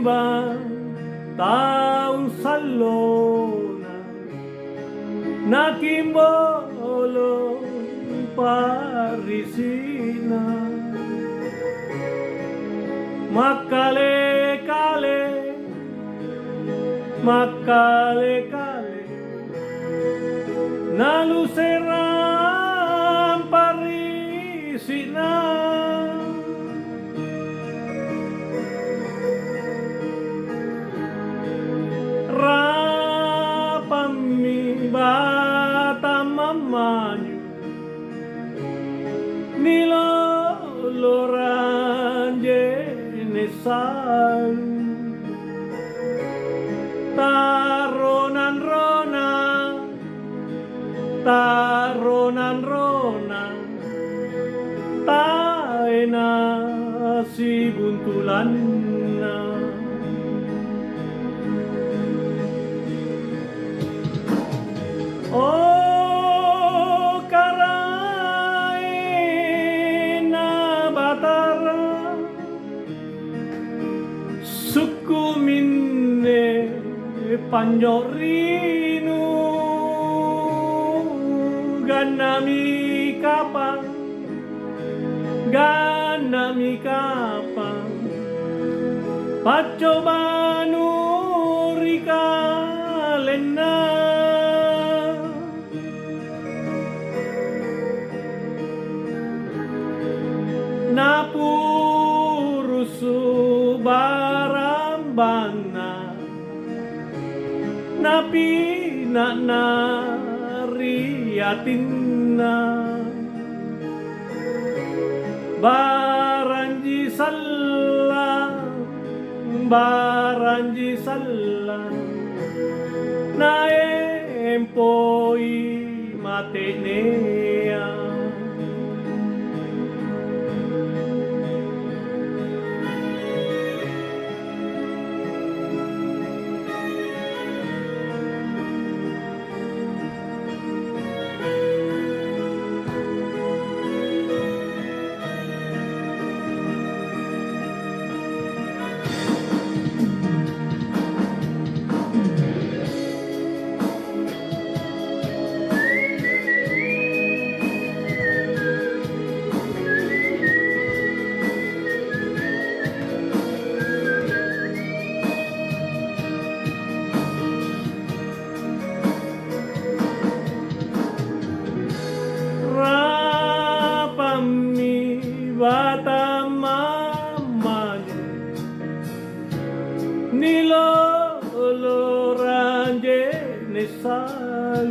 timbang taong salona nakimbolong parisina makale-kale naluseran parisina rapami bata mamanyu niloloran jenesan taronan-rona taena si buntulan na oh karai na batara suku minne panyorinu ganami kapang pacobanu rikalena napurusu barambana napi na riatinna baranji sallang naempoi matenea bata mamanyu niloloran jenesan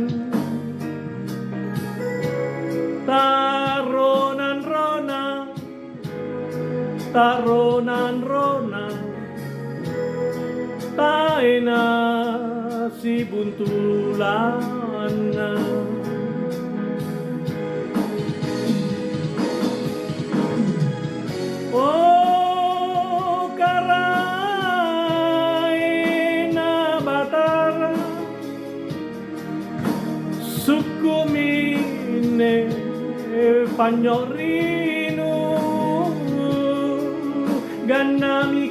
taronan-rona taena si buntulana oh karai na batara suku minne panyorinu ganami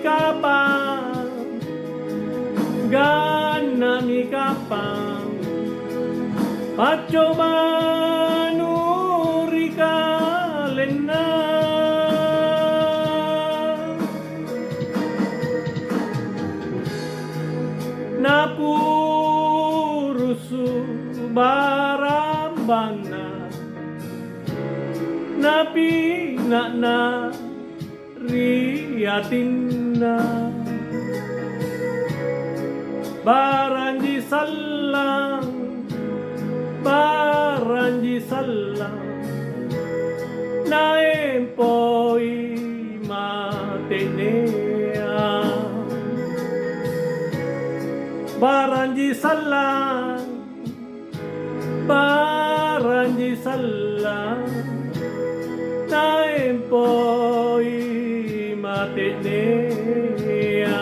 kapang pacobanu rikalena napurusu barambana napi na riatinna baranji sallang naempoi matenea baranji sallang naempoi matenea